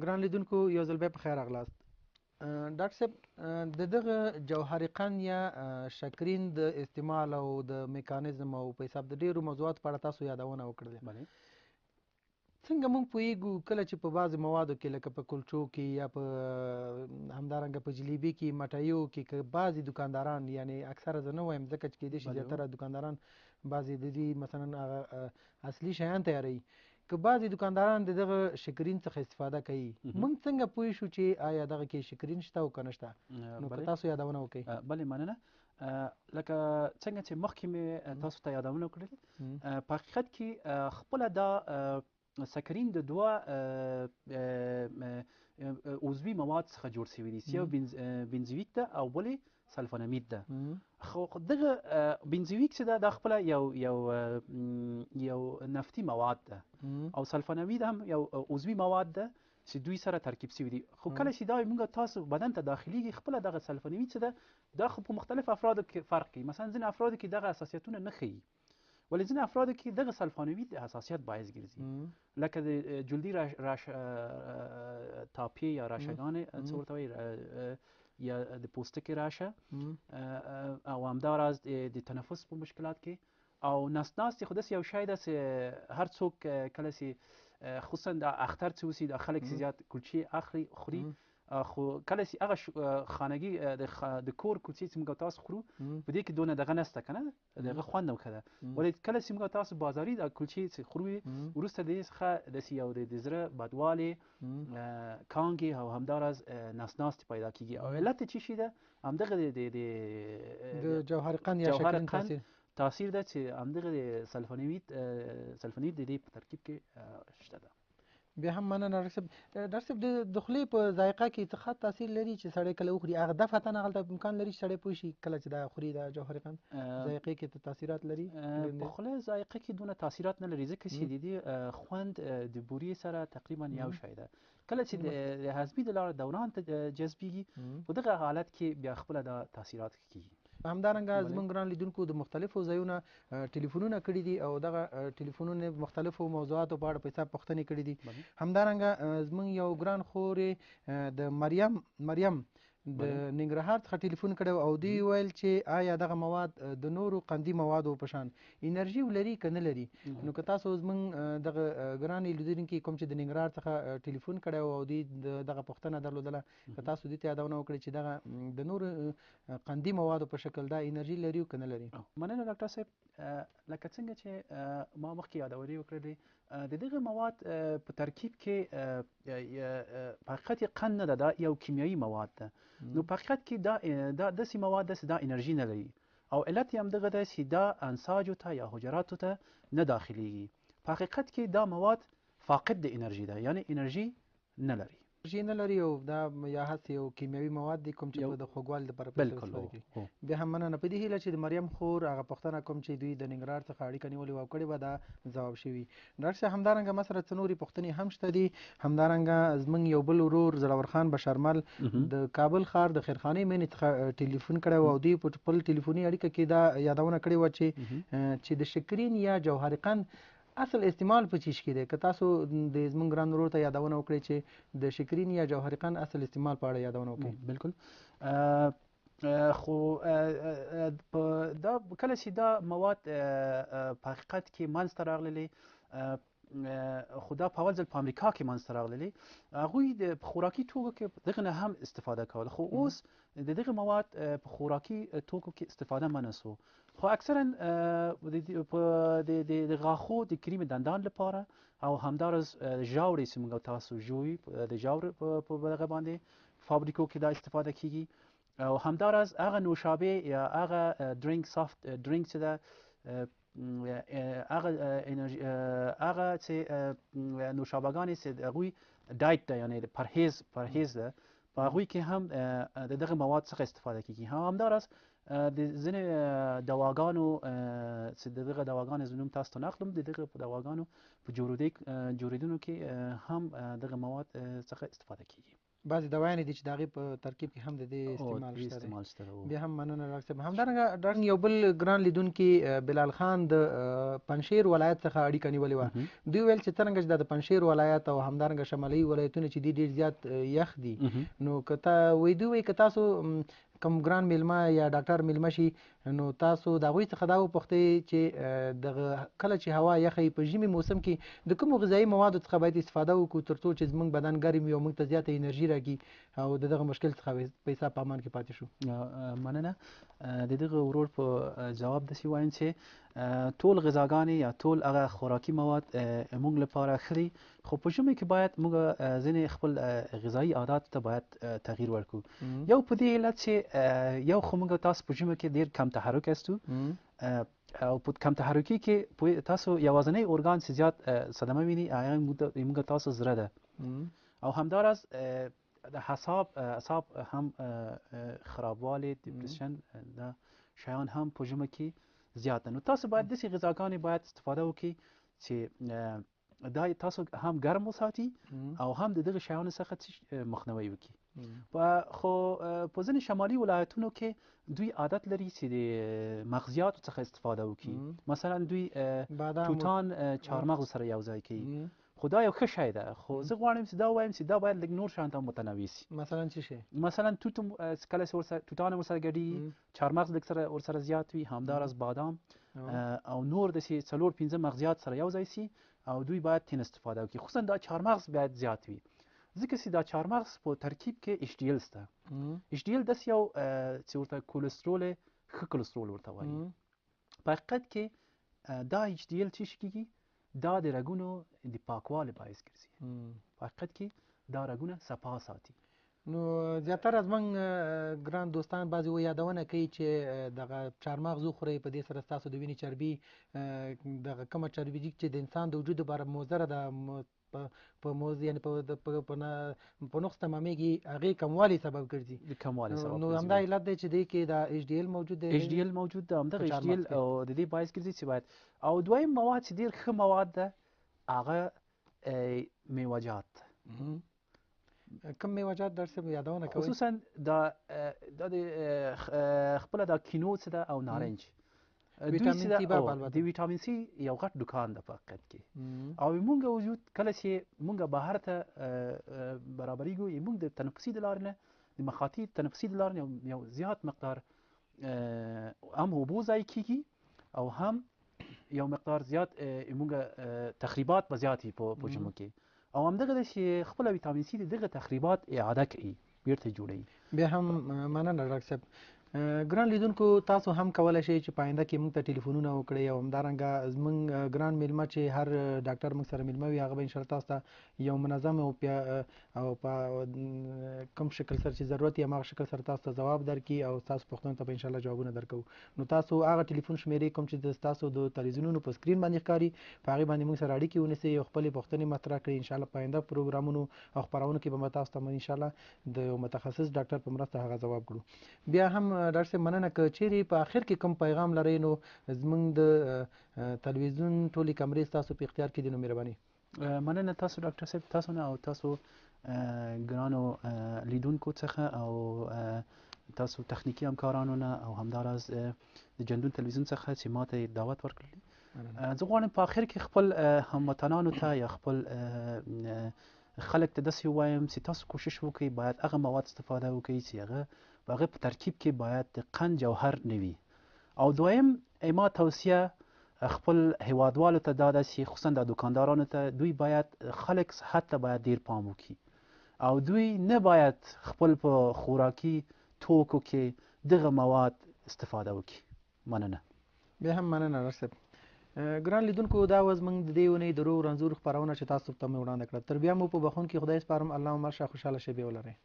ګران لیدونکو یو ځل بیا په خیر راغلاست. ډاکټر صاحب د دغه جوهري قند یا شکرین د استعمال او د میکانیزم او په حساب د ډیرو موضوعاتو په اړه تاسو یادونه وکړله. بله څنګه موږ پوهیږو کله چې په بعضو موادو کې لکه په کلچو کې یا په همدارنګه په جلیبي کې مټایو کې که بعضې دکانداران یعنی اکثره زه نه وایم ځکه چې کیدای شي بله زیاتره دکانداران بعضې د دې مثلا هغه اصلي شیان تیاروي، که بعضې دکانداران د دغه شکرین څخه استفاده کوي موږ څنګه پوه شو چې آیا دغه کې شکرین شته او که نشته؟ نو که بله تاسو یادونه وکړئ. بله مننه. لکه څنګه چې مخکې مې تاسو ته یادونه وکړل، په حقیقت کې خپله دا سکرین د دوه عضوي مواد څخه جوړ شوي دي، یو بنزویک ده او بلې سلفونامید ده. خو دغه بنزویک چې ده دا خپله یو نفتي مواد ده او سلفونامید هم یو عضوي مواد ده چې دوی سره ترکیب شوي دي. خو کله چې دا موږ تاسو بدن ته داخليږي خپله دغه سلفونامید چې ده دا خو په مختلف افرادو کې فرق کوي. مثلا ځینې افرادو کې دغه حساسیتونه نه ښیي، ولی ځینې افرادو کې دغه سلفونامید د حساسیت باعث ګرځي، لکه د جلدي تاپی یا راشهګانې څه ورته وایي، یا د پوستکي راشه، او همداراز د تنفس په مشکلات کې، او ناستې خو داسې یو شی ده چې هر څوک کله چې خصوصا د اختر چې اوسي د خلک چې زیات کلچې اخلي خوري، خو کله چې هغه خانګي د کور کوڅې چې موږ تاسو خورو په دې کې دونه دغه نسته که نه، دغه خوند هم ښه ده. ولې کله چې موږ تاسو بازاري د کلچې چې خورو وروسته د دې څخه داسې یو د زړه بدوالې، کانګې او همداراز ناستې پیدا کېږي. او علت یې څه شی ده؟ همدغه د جوهري قند یا شکرین تاثیر ده چې همدغه د سلفونامید د دې په ترکیب کې شته ده. بیا هم مننه ډاکټر صاحب. د خولې په ذایقه کې څه خاص تاثیر لري چې سړی کله وخوري هغه دفعتاً هغلته امکان لري چې سړی پوه شي کله چې دا خوري دا جوهري قند ذایقې کې تاثیرات لري؟ په خولې ذایقه کې دونه تاثیرات نه لري ځکه چې د دې خوند د بورې سره تقریبا یو شی ده. کله چې د هضمي د لارې دوران ته جذبیږي په دغه حالت کې بیا خپله دا تاثیرات کیږي. همدارنګه زموږ ګران لیدونکو د مختلفو ځایونو ټلیفونونه کړي دي او دغه ټلیفونونه مختلفو موضوعاتو په اړه په حساب پوښتنې کړي دي. همدارنګه زموږ یو ګران خورې د مریم د ننګرهار څخه ټلیفون کړی او دوی ویل چې آیا دغه مواد د نورو قندي موادو په شان انرژي ولري که نه لري؟ نو که تاسو زموږ دغه ګرانې لیدونکي کوم چې د ننګرهار څخه ټلیفون کړی او دوی دغه پوښتنه درلودله، که تاسو دې ته یادونه وکړئ چې دغه د نورو قندي موادو په شکل دا انرژي لري او که نه لري؟ مننه ډاکټر صاحب. لکه څنګه چې ما مخکې یادونې وکړلې، د دغه مواد په ترکیب کې په حقیقت کې قند نه ده، دا یو کیمیایي مواد ده. نو په حقیقت کې دا داسې مواد ده چې دا انرژي نه لري، او علت یې همدغه ده چې دا انساجو ته یا حجراتو ته نه داخليږي. په حقیقت کې دا مواد فاقد د انرژي ده، یعنی انرژي نه لري. انرژي نه لري او دا یا هسې یو کیمیاوي مواد دي کوم چې د خوږوالي لپاره استفاده کوي. بیا هم مننه په دې هیله چې د مریم خور هغه پوښتنه کوم چې دوی د ننګرهار څخه اړیکه نیولې وه کړې به دا ځواب شوي. ډاکټر صاحب همدارنګه ما سره څه نورې پوښتنې هم شته دي. همدارنګه زموږ یو بل ورور زړور خان بشرمل د کابل ښار د خیرخانې مینې څخه ټلیفون کړی و او دوی په خپل ټلیفوني اړیکه کې دا یادونه کړې وه چې د شکرین یا جوهري قند اصل استعمال په چیش کې دی. که تاسو د زموږ ګران ورور ته یادونه وکړئ چې د شکرین یا جوهري قند اصل استعمال په اړه یادونه وکړئ. بالکل. خو دا کله چې دا مواد په حقیقت کې منځته راغللې، خو دا په اول ځل په امریکا کې منځته راغللې، هغوی د خوراکي توکو کې دغه نه هم استفاده کوله. خو اوس د دغه مواد په خوراکي توکو کې استفاده منع سو. خو اکثرا د غاښو د کریم دندان لپاره او همداراز ژاورې چې موږ تاسو ژوي د ژاورې په دغه باندې فابریکو کې دا استفاده کیږي، او همداراز هغه نوشابه یا هغه درینک سافت درینک چې ده هغه چې نوشابهګانې چې هغوی ډایټ ده یعنی پرهیز ده، په هغوی کې هم د دغه مواد څخه استفاده کیږي. همداراز د ځینې دواګانو چې دغه دواګانو زه نوم تاسو ته نه اخلم، د دغه دواګانو په جوړېدونو کې هم دغه مواد څخه استفاده کیږي. بعضې دوايانې دي چې د هغې په ترکیب کې هم د دې استعمال شته دی. بیا هم مننه ډاکټر صاحب. همدارنګه ډاکټر یو بل ګران لیدونکي بلال خان د پنجشیر ولایت څخه اړیکه نیولې وه. دوی ویل چې څرنګه چې د پنجشیر ولایت او همدارنګه شمالي ولایتونه چې دي ډېر زیات یخ دي، نو که دوی وایي که تاسو کوم ګران میلمه یا ډاکټر میلمه شي نو تاسو د هغوی څخه دا وپوښتئ چې دغه کله چې هوا یخه وي په ژمي موسم کې د کومو غذایي موادو څخه باید استفاده وکړو تر څو چې زموږ بدن ګرم وي او موږ ته زیاته انرژي راکړي او د دغه مشکل څخه په حساب په امان کې پاتې شو. مننه. د دغه ورور په جواب داسې وایم چې ټول غذاګانې یا ټول هغه خوراکي مواد موږ لپاره ښه دي، خو په ژمي کې باید موږ ځینې خپل غذایي عاداتو ته باید تغییر ورکړو. یو په دې علت چې یو خو موږ تاسو په ژمي کې ډېر کم تحرک هستو او په کم تحرکي کې تاسو یوازینی ارګان چې زیات صدمه ویني هغه موږ تاسو زړه ده او همداراز د اعصاب هم خرابوالی، دیپریشن، دا شیان هم په ژمي کې زیات ده. نو تاسو باید داسې غذاګانې باید استفاده وکړئ چې دا تاسو هم ګرم وساتي او هم د دغه شیانو څخه مخنیوي وکړي. خو په ځینې شمالي ولایتونو کې دوی عادت لري چې د مغزیاتو څخه استفاده وکړي. مثلا دوی توتان چهارمغز سره یو ځای کوي، خو دا یو ښه شی ده، خو زه غواړم چې دا ووایم چې دا باید لږ نور شیان ته متنوع شي. مثلا څه شی؟ مثلا توت کله چې توتان ورسره ګډېږي، چهارمغز لږ ورسره زیات وي، همداراز بادام او نور داسې څلور پنځه مغزیات سره یو ځای شي او دوی باید ترې استفاده وکړي. خصوصا دا چهارمغز باید زیات وي، ځکه چې دا چهارمغز په ترکیب کې ایچ ډي ال شته. ایچ ډي ال داسې یو چې ورته کولسترول ښه کولسترول ورته وایي. په حقیقت کې دا ایچ ډي ال څه شي کېږي؟ دا د رګونو د پاکوالي باعث ګرځي. په حقیقت کې دا رګونه صفا ساتي. نو زیاتره زموږ ګران دوستان بعضې یادونه کوي چې دغه چهارمغز وخورئ، په دې سره ستاسو د وینې چربي دغه کومه چربي چې د انسان د وجود لپاره مضره ده په یعنې په نقص تمامېږي، هغې کموالي سبب ګرځي. د کموالي سبب نو همدا علت دی چې دې کې دا ایچ ډي ال موجود دی. ایچ ډي ال موجود ده، همدغه ایچ ډي ال او د دې باعث ګرځي چې باید. او دویم مواد چې ډېر ښه مواد ده هغه میوه‌جات. کوم میوه‌جات ډاکټر صاحب یادونه کوئ؟ خصوصا دا د خپله دا کینو څه ده او نارنج. ویټامین سی د ویټامین سی یو غټ دکان ده په حقیقت کې. او موږ وجود کله چې موږ بهر ته برابریږو، موږ د تنفسي د لارې نه د مخاطي تنفسي د لارې نه یو زیات مقدار هم اوبو ضایع کېږي او هم یو مقدار زیات موږ تخریبات به زیات وي په ژمو کې. او همدغه ده چې خپله ویټامین سی دغه تخریبات اعاده کوي، بیرته جوړوي. بیا هم مننه ډاکټر صاحب. ګران لیدونکو، تاسو هم کولی شئ چې په آینده کې موږ ته ټلیفونونه وکړئ او همدارنګه زموږ ګران میلمه چې هر ډاکټر موږ سره میلمه وي هغه به انشاءالله تاسو ته یو منظم او په کوم شکل سره چې ضرورت یې هماغه شکل سره تاسو ته ځواب درکړي او تاسو پوښتنو ته به انشاءالله جوابونه درکوو. نو تاسو هغه ټلیفون شمیرې کوم چې ستاسو د تلویزیونونو په سکرین باندې ښکاري په هغې باندې موږ سره اړیکې ونیسئ او خپلې پوښتنې مطرح کړئ. انشاءالله په آینده پروګرامونو او خپرونو کې به ما تاسو ته انشاءالله د یو متخصص ډاکټر په مرسته هغه ځواب کړو. بیا هم ډاکټر صاحب مننه که چیرې په آخر کې کوم پیغام لرئ نو زموږ د تلویزیون ټولې کمرې ستاسو په اختیار کې دي، نو مهرباني. مننه تاسو ډاکټر صاحب، تاسو نه او تاسو ګرانو لیدونکو څخه او تاسو تخنیکي همکارانو نه او همداراز د جندون تلویزیون څخه چې ما ته دعوت ورکړلی. زه غواړم په آخر کې خپل هموطنانو ته یا خپل خلک ته داسې ووایم چې تاسو کوشش وکړئ باید هغه مواد استفاده وکړئ چې هغه په ترکیب کې باید د قند جوهر نه وي. او دویم ما توصیه خپل هیوادوالو ته دا ده چې خصوصا د دکاندارانو ته دوی باید خلک صحت ته باید ډیر پام وکړي او دوی نه باید خپل په خوراکي توکو کې دغه مواد استفاده وکړي. مننه. بیا هم مننه ډاکټر صاحب. ګران لیدونکو، دا و زموږ د دې اونۍ د روغ رنځور خپرونه چې تاسو ته مې وړاندې کړه. تر بیا مو په بخښونکي خدای سپارم. الله مو مرشه خوشحاله شپې ولرئ.